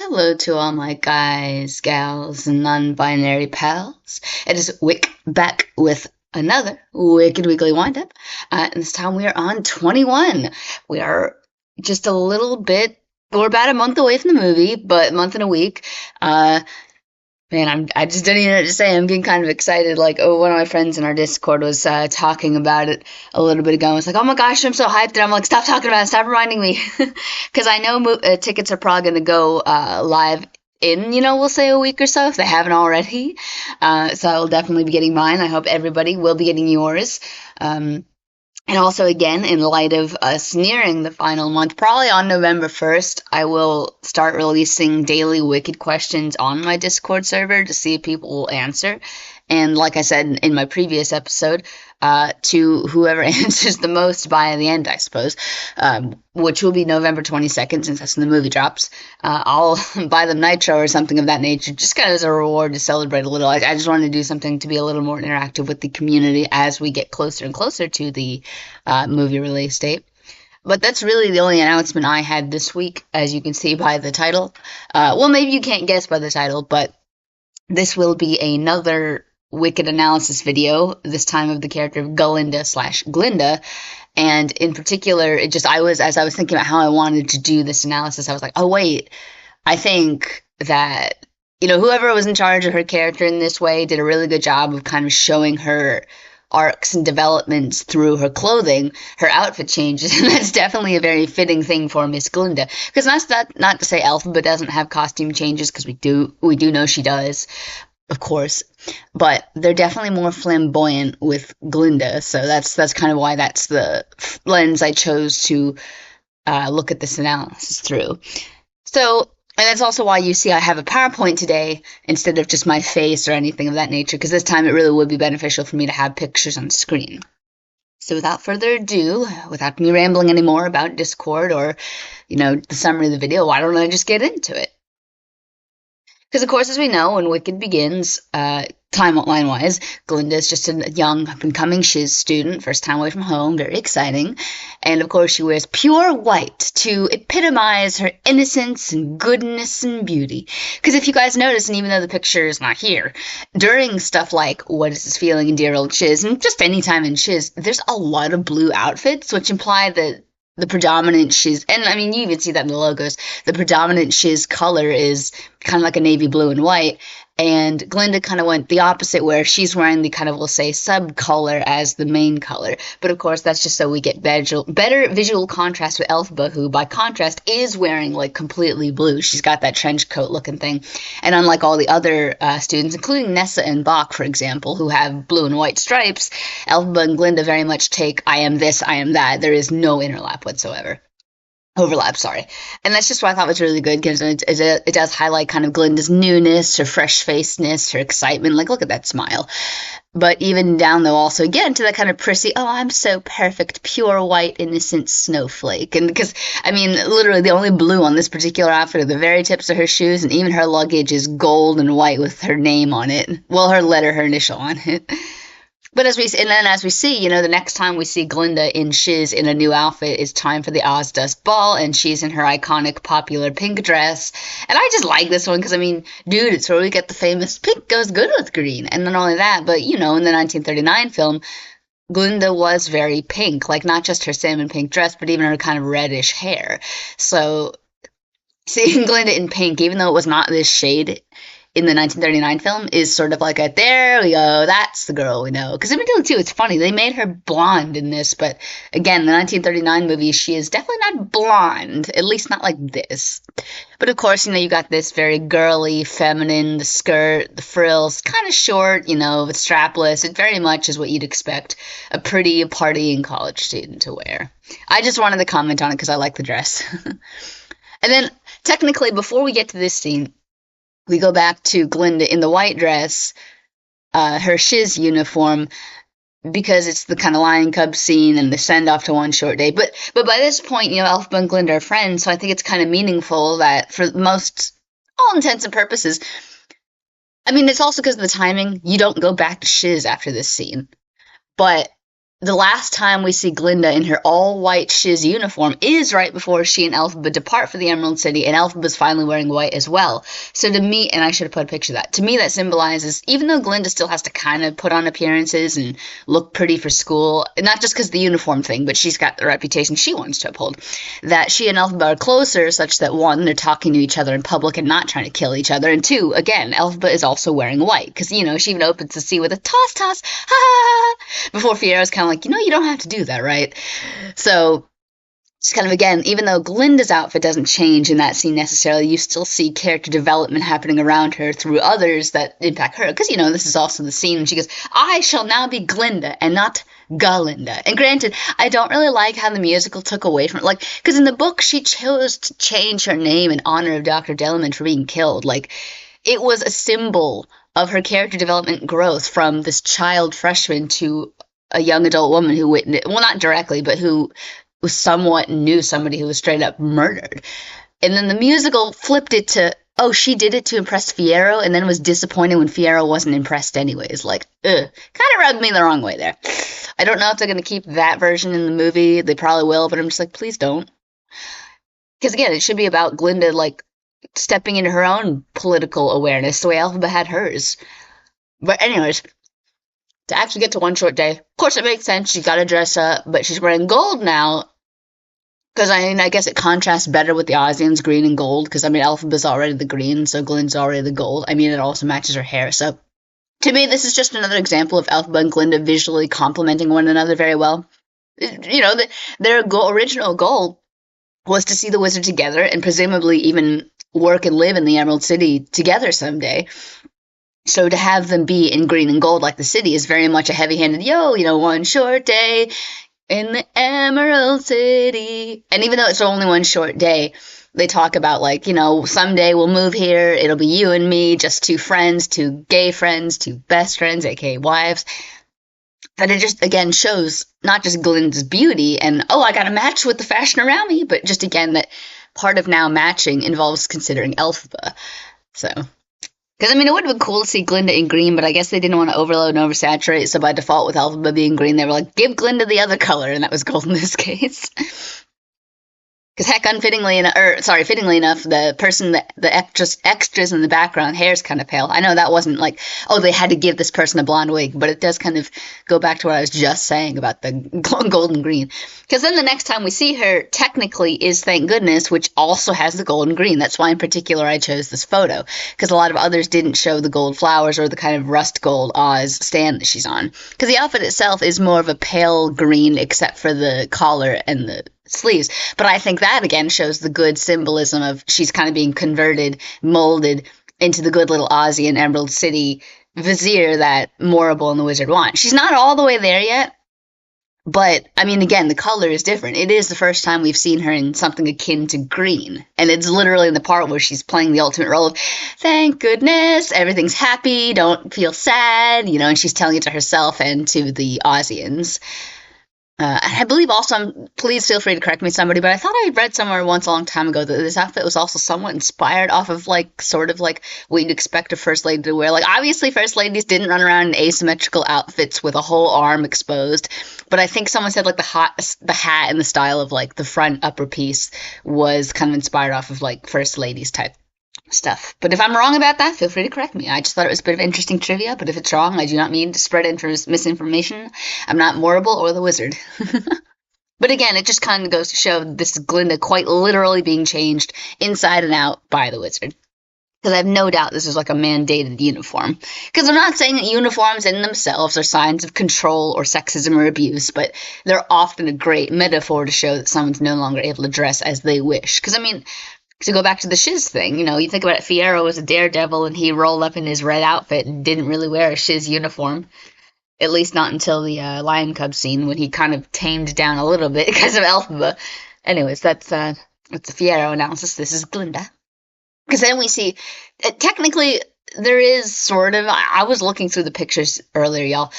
Hello to all my guys, gals, and non-binary pals. It is Wick back with another Wicked Weekly Windup. And this time we are on 21. We are just a little bit, we're about a month away from the movie, but a month and a week. Man, I just don't even know what to say. I'm getting kind of excited. Like, one of my friends in our Discord was talking about it a little bit ago. I was like, oh my gosh, I'm so hyped. And I'm like, stop talking about it. Stop reminding me. Because I know tickets are probably going to go live in, we'll say a week or so if they haven't already. So I'll definitely be getting mine. I hope everybody will be getting yours. And also, again, in light of us nearing the final month, probably on November 1st, I will start releasing daily Wicked questions on my Discord server to see if people will answer. And like I said in my previous episode, to whoever answers the most by the end, I suppose, which will be November 22nd, since that's when the movie drops, I'll buy them Nitro or something of that nature, just kind of as a reward to celebrate a little. I just wanted to do something to be a little more interactive with the community as we get closer and closer to the movie release date. But that's really the only announcement I had this week, as you can see by the title. Well, maybe you can't guess by the title, but this will be another Wicked analysis video, this time of the character Galinda/Glinda. And in particular, as I was thinking about how I wanted to do this analysis, I was like, oh wait, I think that, whoever was in charge of her character in this way did a really good job of kind of showing her arcs and developments through her clothing, her outfit changes, and that's definitely a very fitting thing for Miss Glinda. Because not to say Elphaba doesn't have costume changes, because we do know she does, of course, but they're definitely more flamboyant with Glinda, so that's kind of why that's the lens I chose to look at this analysis through. So, and that's also why you see I have a PowerPoint today instead of just my face or anything of that nature, because this time it really would be beneficial for me to have pictures on screen. So without further ado, without me rambling anymore about Discord or, the summary of the video, why don't I just get into it? Because, of course, as we know, when Wicked begins, timeline-wise, Glinda is just a young, up-and-coming shiz student, first time away from home, very exciting. And, of course, she wears pure white to epitomize her innocence and goodness and beauty. Because if you guys notice, and even though the picture is not here, during stuff like What Is This Feeling in Dear Old Shiz, and just any time in Shiz, there's a lot of blue outfits, which imply that the predominant shiz, and I mean, you even see that in the logos, the predominant shiz color is kind of like a navy blue and white, and Glinda kind of went the opposite, where she's wearing the kind of, we'll say, sub-color as the main color. But of course, that's just so we get better visual contrast with Elphaba, who, by contrast, is wearing, like, completely blue. She's got that trench coat looking thing. And unlike all the other students, including Nessa and Bach, for example, who have blue and white stripes, Elphaba and Glinda very much take, I am this, I am that. There is no overlap, sorry. And that's just what I thought was really good, because it does highlight kind of Glinda's newness, her fresh-facedness, her excitement. Like, look at that smile. But even down, though, also, again, to that kind of prissy, oh, I'm so perfect, pure white, innocent snowflake. And because, I mean, literally the only blue on this particular outfit are the very tips of her shoes, and even her luggage is gold and white with her name on it. Well, her initial on it. But as we see, the next time we see Glinda in shiz in a new outfit is time for the Ozdust Ball, and she's in her iconic popular pink dress. And I just like this one because, I mean, dude, it's where we get the famous pink goes good with green. And not only that, but, in the 1939 film, Glinda was very pink, like not just her salmon pink dress, but even her kind of reddish hair. So seeing Glinda in pink, even though it was not this shade in the 1939 film, is sort of like there we go, that's the girl we know. Because in particular, too, it's funny, they made her blonde in this, but again, the 1939 movie, she is definitely not blonde, at least not like this. But of course, you got this very girly, feminine, the skirt, the frills, kind of short, with strapless. It very much is what you'd expect a pretty partying college student to wear. I just wanted to comment on it because I like the dress. And then, technically, before we get to this scene, we go back to Glinda in the white dress, her shiz uniform, because it's the kind of Lion Cub scene and the send-off to One Short Day. But by this point, Elphaba and Glinda are friends, so I think it's kind of meaningful that for all intents and purposes, I mean, it's also because of the timing, you don't go back to shiz after this scene. But the last time we see Glinda in her all-white shiz uniform is right before she and Elphaba depart for the Emerald City, and Elphaba's finally wearing white as well. So to me, and I should have put a picture of that, to me that symbolizes, even though Glinda still has to kind of put on appearances and look pretty for school, not just because of the uniform thing, but she's got the reputation she wants to uphold, that she and Elphaba are closer such that, one, they're talking to each other in public and not trying to kill each other, and two, again, Elphaba is also wearing white, because, she even opens the sea with a toss, toss, ha ha ha, before Fiero's kind of like, you don't have to do that, right? So, just kind of, again, even though Glinda's outfit doesn't change in that scene necessarily, you still see character development happening around her through others that impact her. Because, this is also the scene when she goes, I shall now be Glinda and not Galinda. And granted, I don't really like how the musical took away from it. Because in the book, she chose to change her name in honor of Dr. Delamain for being killed. It was a symbol of her character development growth from this child freshman to a young adult woman who witnessed, well, not directly, but who was somewhat knew somebody who was straight up murdered. And then the musical flipped it to, oh, she did it to impress Fiero, and then was disappointed when Fiero wasn't impressed anyways. Kind of rubbed me the wrong way there. I don't know if they're going to keep that version in the movie. They probably will, but I'm just like, please don't. Because again, it should be about Glinda, stepping into her own political awareness the way Elphaba had hers. But anyways, to actually get to One Short Day, of course it makes sense, she's got to dress up, but she's wearing gold now, because I guess it contrasts better with the Ozians, green and gold, because Elphaba's already the green, so Glinda's already the gold. It also matches her hair, so to me this is just another example of Elphaba and Glinda visually complementing one another very well. Their original goal was to see the wizard together, and presumably even work and live in the Emerald City together someday. So to have them be in green and gold like the city is very much a heavy-handed, one short day in the Emerald City. And even though it's only one short day, they talk about, someday we'll move here, it'll be you and me, just two friends, two gay friends, two best friends, aka wives. That it just, again, shows not just Glinda's beauty and, I gotta match with the fashion around me, but just, again, that part of now matching involves considering Elphaba. So, because, it would have been cool to see Glinda in green, but I guess they didn't want to overload and oversaturate, so by default, with Elphaba being green, they were like, give Glinda the other color, and that was gold in this case. Because fittingly enough, the person, the extras in the background, hair's kind of pale. I know that wasn't they had to give this person a blonde wig, but it does kind of go back to what I was just saying about the gold and green. Because then the next time we see her, technically, is Thank Goodness, which also has the gold and green. That's why, in particular, I chose this photo. Because a lot of others didn't show the gold flowers or the kind of rust gold Oz stand that she's on. Because the outfit itself is more of a pale green, except for the collar and the sleeves. But I think that again shows the good symbolism of she's kind of being converted, molded into the good little Ozian Emerald City vizier that Morrible and the wizard want. She's not all the way there yet, but again, the color is different. It is the first time we've seen her in something akin to green, and it's literally in the part where she's playing the ultimate role of thank goodness, everything's happy, don't feel sad, and she's telling it to herself and to the Ozians. I believe also, please feel free to correct me, somebody, but I thought I read somewhere once a long time ago that this outfit was also somewhat inspired off of, sort of what you'd expect a First Lady to wear. Obviously, First Ladies didn't run around in asymmetrical outfits with a whole arm exposed, but I think someone said, the hat and the style of, the front upper piece was kind of inspired off of, First Ladies type stuff. But if I'm wrong about that, feel free to correct me. I just thought it was a bit of interesting trivia, but if it's wrong, I do not mean to spread misinformation. I'm not Morrible or the wizard. But again, it just kind of goes to show this Glinda quite literally being changed inside and out by the wizard. Because I have no doubt this is a mandated uniform. Because I'm not saying that uniforms in themselves are signs of control or sexism or abuse, but they're often a great metaphor to show that someone's no longer able to dress as they wish. Because, to go back to the shiz thing, you think about it, Fiero was a daredevil and he rolled up in his red outfit and didn't really wear a shiz uniform. At least not until the Lion Cub scene when he kind of tamed down a little bit because of Elphaba. Anyways, that's the Fiero analysis. This is Glinda. Because then we see, technically, there is sort of, I was looking through the pictures earlier, y'all.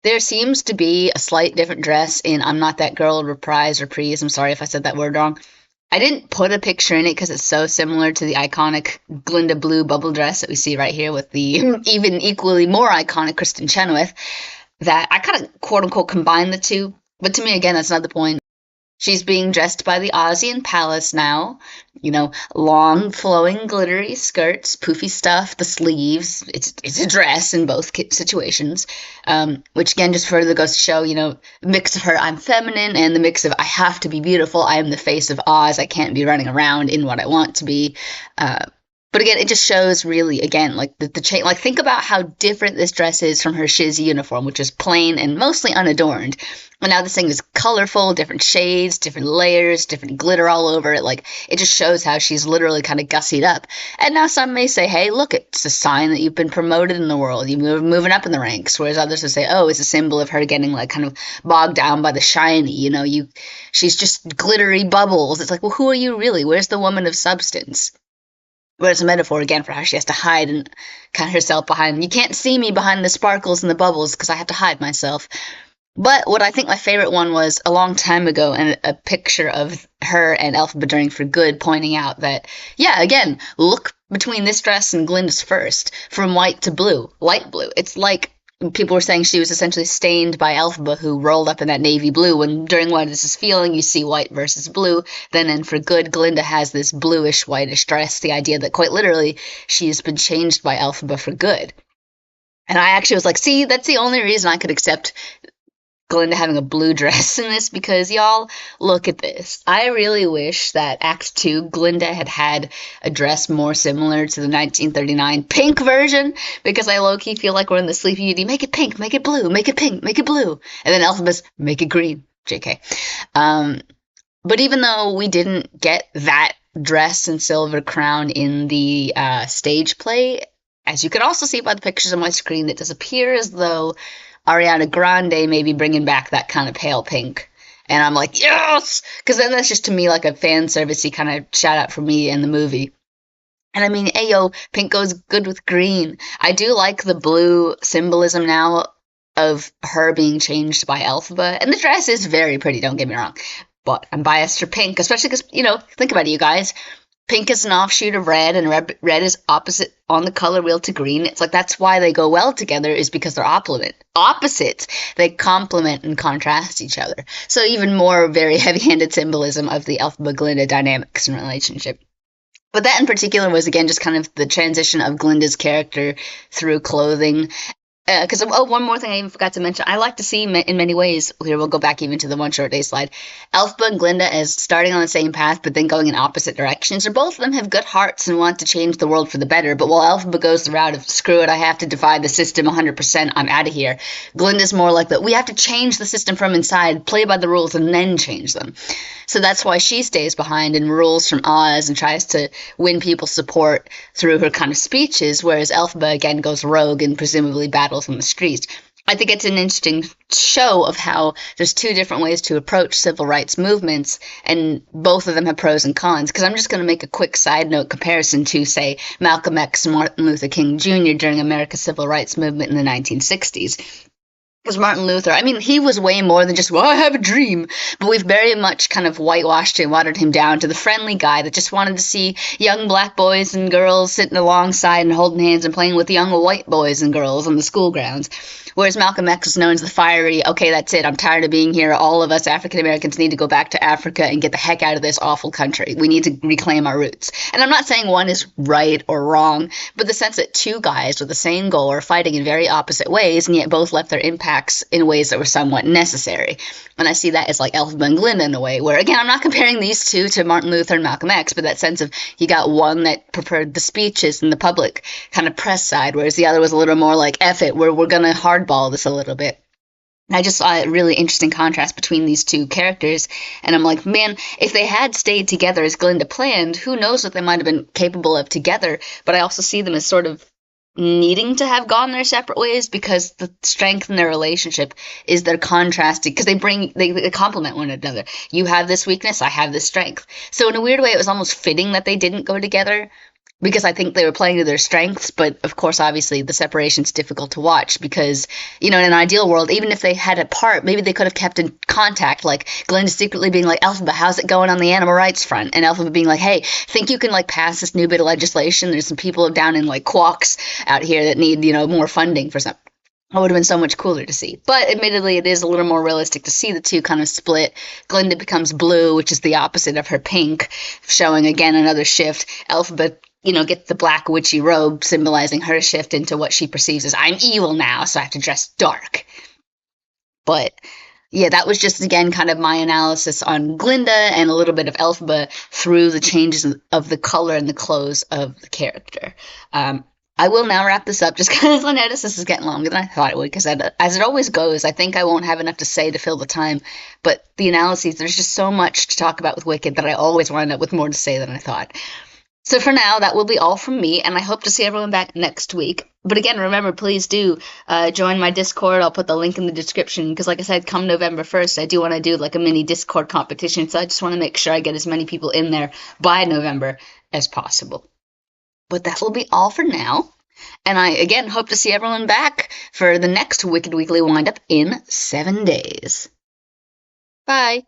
There seems to be a slight different dress in I'm Not That Girl reprise. I'm sorry if I said that word wrong. I didn't put a picture in it because it's so similar to the iconic Glinda blue bubble dress that we see right here with the even equally more iconic Kristen Chenoweth. that I kind of quote unquote combine the two. But to me, again, that's not the point. She's being dressed by the Ozian palace now. Long, flowing, glittery skirts, poofy stuff, the sleeves. It's a dress in both situations, which again just further goes to show, the mix of her I'm feminine and the mix of I have to be beautiful. I am the face of Oz. I can't be running around in what I want to be. But again, it just shows really, again, like the change. Like, think about how different this dress is from her Shiz uniform, which is plain and mostly unadorned. And now this thing is colorful, different shades, different layers, different glitter all over it. Like, it just shows how she's literally kind of gussied up. And now some may say, hey, look, it's a sign that you've been promoted in the world. You're moving up in the ranks. Whereas others would say, oh, it's a symbol of her getting, like, kind of bogged down by the shiny. She's just glittery bubbles. It's like, well, who are you really? Where's the woman of substance? But it's a metaphor, again, for how she has to hide and kind of herself behind. You can't see me behind the sparkles and the bubbles because I have to hide myself. But what I think my favorite one was a long time ago, and a picture of her and Elphaba during For Good pointing out that, yeah, again, look between this dress and Glinda's first, from white to blue, light blue. It's like people were saying she was essentially stained by Elphaba, who rolled up in that navy blue. When during What Is This Feeling, you see white versus blue. Then in For Good, Glinda has this bluish, whitish dress. The idea that quite literally she's been changed by Elphaba for good. And I actually was like, see, that's the only reason I could accept Glinda having a blue dress in this, because y'all, look at this. I really wish that Act 2 Glinda had a dress more similar to the 1939 pink version, because I low-key feel like we're in the Sleepy Beauty, make it pink, make it blue, make it pink, make it blue, and then Elphaba's, make it green, JK. But even though we didn't get that dress and silver crown in the stage play, as you can also see by the pictures on my screen, it does appear as though Ariana Grande may be bringing back that kind of pale pink. And I'm like, yes! Because then that's just, to me, like a fan servicey kind of shout out for me in the movie. And I mean, ayo, pink goes good with green. I do like the blue symbolism now of her being changed by Elphaba. And the dress is very pretty, don't get me wrong. But I'm biased for pink, especially because, think about it, you guys. Pink is an offshoot of red, and red is opposite on the color wheel to green. It's like that's why they go well together, is because they're opposites. They complement and contrast each other. So even more very heavy-handed symbolism of the Elphaba-Glinda dynamics and relationship. But that in particular was, again, just kind of the transition of Glinda's character through clothing. Because, one more thing I even forgot to mention. I like to see, in many ways, here we'll go back even to the One Short Day slide, Elphaba and Glinda as starting on the same path, but then going in opposite directions. Or both of them have good hearts and want to change the world for the better. But while Elphaba goes the route of, screw it, I have to defy the system 100%, I'm out of here. Glinda's more like that, we have to change the system from inside, play by the rules, and then change them. So that's why she stays behind and rules from Oz and tries to win people's support through her kind of speeches, whereas Elphaba, again, goes rogue and presumably battles on the streets. I think it's an interesting show of how there's two different ways to approach civil rights movements, and both of them have pros and cons. Because I'm just going to make a quick side note comparison to, say, Malcolm X and Martin Luther King Jr. during America's civil rights movement in the 1960s. Because Martin Luther, I mean, he was way more than just, well, I have a dream. But we've very much kind of whitewashed and watered him down to the friendly guy that just wanted to see young black boys and girls sitting alongside and holding hands and playing with young white boys and girls on the school grounds. Whereas Malcolm X was known as the fiery, okay, that's it, I'm tired of being here. All of us African Americans need to go back to Africa and get the heck out of this awful country. We need to reclaim our roots. And I'm not saying one is right or wrong, but the sense that two guys with the same goal are fighting in very opposite ways, and yet both left their impacts in ways that were somewhat necessary. And I see that as like Elphaba and Glinda in a way, where, again, I'm not comparing these two to Martin Luther and Malcolm X, but that sense of you got one that prepared the speeches and the public kind of press side, whereas the other was a little more like, F it, we're going to hardball this a little bit. And I just saw a really interesting contrast between these two characters, and I'm like, man, if they had stayed together as Glinda planned, who knows what they might have been capable of together. But I also see them as sort of needing to have gone their separate ways, because the strength in their relationship is their contrasting, because they complement one another. You have this weakness, I have this strength. So in a weird way, it was almost fitting that they didn't go together, because I think they were playing to their strengths. But of course, obviously, the separation's difficult to watch, because, in an ideal world, even if they had apart, maybe they could have kept in contact, like Glinda secretly being like, Elphaba, how's it going on the animal rights front? And Elphaba being like, hey, think you can like pass this new bit of legislation? There's some people down in like Quawks out here that need, more funding for something. It would have been so much cooler to see. But admittedly, it is a little more realistic to see the two kind of split. Glinda becomes blue, which is the opposite of her pink, showing again another shift. Elphaba, gets the black witchy robe, symbolizing her shift into what she perceives as I'm evil now, so I have to dress dark. But yeah, that was just again kind of my analysis on Glinda and a little bit of Elphaba through the changes of the color and the clothes of the character. I will now wrap this up just because I noticed this is getting longer than I thought it would. Because as it always goes, I think I won't have enough to say to fill the time. But the analyses, there's just so much to talk about with Wicked that I always wind up with more to say than I thought. So for now, that will be all from me, and I hope to see everyone back next week. But again, remember, please do join my Discord. I'll put the link in the description because, like I said, come November 1st, I do want to do like a mini Discord competition. So I just want to make sure I get as many people in there by November as possible. But that will be all for now. And I, again, hope to see everyone back for the next Wicked Weekly Windup in 7 days. Bye.